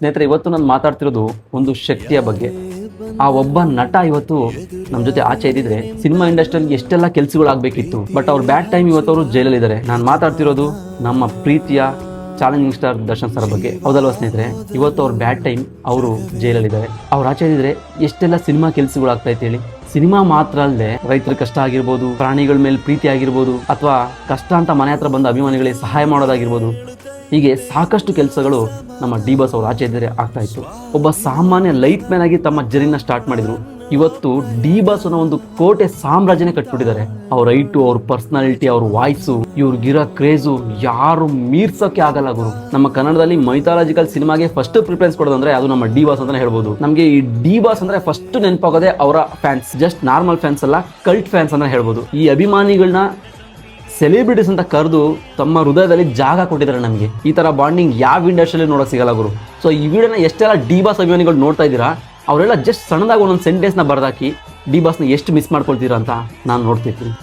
ಸ್ನೇಹಿತರೆ, ಇವತ್ತು ನಾನು ಮಾತಾಡ್ತಿರೋದು ಒಂದು ಶಕ್ತಿಯ ಬಗ್ಗೆ. ಆ ಒಬ್ಬ ನಟ ಇವತ್ತು ನಮ್ಮ ಜೊತೆ ಆಚೆ ಇದ್ದಿದ್ರೆ ಸಿನಿಮಾ ಇಂಡಸ್ಟ್ರಿಯಲ್ಲಿ ಎಷ್ಟೆಲ್ಲ ಕೆಲಸಗಳಾಗಬೇಕಿತ್ತು. ಬಟ್ ಅವ್ರ ಬ್ಯಾಡ್ ಟೈಮ್ ಇವತ್ತು ಅವರು ಜೈಲಲ್ಲಿದ್ದಾರೆ. ನಾನು ಮಾತಾಡ್ತಿರೋದು ನಮ್ಮ ಪ್ರೀತಿಯ ಚಾಲೆಂಜಿಂಗ್ ಸ್ಟಾರ್ ದರ್ಶನ್ ಸರ್ ಬಗ್ಗೆ. ಹೌದಲ್ವಾ ಸ್ನೇಹಿತರೆ? ಇವತ್ತು ಅವ್ರ ಬ್ಯಾಡ್ ಟೈಮ್, ಅವರು ಜೈಲಲ್ಲಿದ್ದಾರೆ. ಅವ್ರು ಆಚೆ ಇದ್ದಿದ್ರೆ ಎಷ್ಟೆಲ್ಲ ಸಿನಿಮಾ ಕೆಲಸಗಳಾಗ್ತಾ ಇತ್ತು ಹೇಳಿ. ಸಿನಿಮಾ ಮಾತ್ರ ಅಲ್ಲದೆ ರೈತರ ಕಷ್ಟ ಆಗಿರ್ಬೋದು, ಪ್ರಾಣಿಗಳ ಮೇಲೆ ಪ್ರೀತಿ ಆಗಿರ್ಬೋದು, ಅಥವಾ ಕಷ್ಟ ಅಂತ ಮನೆ ಹತ್ರ ಬಂದ ಅಭಿಮಾನಿಗಳಿಗೆ ಸಹಾಯ ಮಾಡೋದಾಗಿರ್ಬೋದು, ಹೀಗೆ ಸಾಕಷ್ಟು ಕೆಲಸಗಳು ನಮ್ಮ ಡಿ ಬಾಸ್ ಅವರು ಆಚೆ ಇದ್ದರೆ ಆಗ್ತಾ ಇತ್ತು. ಒಬ್ಬ ಸಾಮಾನ್ಯ ಲೈಟ್ ಮ್ಯಾನ್ ಆಗಿ ತಮ್ಮ ಜರ್ನಿನ ಸ್ಟಾರ್ಟ್ ಮಾಡಿದ್ರು. ಇವತ್ತು ಡಿ ಬಾಸ್ ಅನ್ನೋ ಒಂದು ಕೋಟೆ ಸಾಮ್ರಾಜ್ಯನೇ ಕಟ್ಬಿಟ್ಟಿದ್ದಾರೆ. ಅವ್ರ ಹೈಟು, ಅವ್ರ ಪರ್ಸನಾಲಿಟಿ, ಅವ್ರ ವಾಯ್ಸು, ಇವ್ರಿಗಿರೋ ಕ್ರೇಜು ಯಾರು ಮೀರ್ಸೋಕೆ ಆಗಲ್ಲ ಗುರು. ನಮ್ಮ ಕನ್ನಡದಲ್ಲಿ ಮೈಥಾಲಜಿಕಲ್ ಸಿನಿಮಾಗೆ ಫಸ್ಟ್ ಪ್ರಿಫರೆನ್ಸ್ ಕೊಡೋದಂದ್ರೆ ಅದು ನಮ್ಮ ಡಿ ಬಾಸ್ ಅಂತಾನೆ ಹೇಳ್ಬೋದು. ನಮಗೆ ಈ ಡಿ ಬಾಸ್ ಅಂದ್ರೆ ಫಸ್ಟ್ ನೆನಪಾಗೋದೇ ಅವರ ಫ್ಯಾನ್ಸ್. ಜಸ್ಟ್ ನಾರ್ಮಲ್ ಫ್ಯಾನ್ಸ್ ಅಲ್ಲ, ಕಲ್ಟ್ ಫ್ಯಾನ್ಸ್ ಅಂತ ಹೇಳ್ಬೋದು. ಈ ಅಭಿಮಾನಿಗಳನ್ನ ಸೆಲೆಬ್ರಿಟೀಸ್ ಅಂತ ಕರೆದು ತಮ್ಮ ಹೃದಯದಲ್ಲಿ ಜಾಗ ಕೊಟ್ಟಿದ್ದಾರೆ ನಮಗೆ. ಈ ಥರ ಬಾಂಡಿಂಗ್ ಯಾವ ಇಂಡಸ್ಟ್ರಿಯಲ್ಲಿ ನೋಡೋಕೆ ಸಿಗಲ್ಲ ಗುರು. ಸೊ ಈ ವಿಡಿಯೋನ ಎಷ್ಟೆಲ್ಲ ಡಿ ಬಾಸ್ ಅಭಿಮಾನಿಗಳು ನೋಡ್ತಾ ಇದ್ದೀರಾ, ಅವರೆಲ್ಲ ಜಸ್ಟ್ ಸಣ್ಣದಾಗಿ ಒಂದೊಂದು ಸೆಂಟೆನ್ಸ್ನ ಬರ್ದಾಕಿ ಡಿ ಬಾಸ್ನ ಎಷ್ಟು ಮಿಸ್ ಮಾಡ್ಕೊಳ್ತೀರಾ ಅಂತ ನಾನು ನೋಡ್ತಿರ್ತೀನಿ.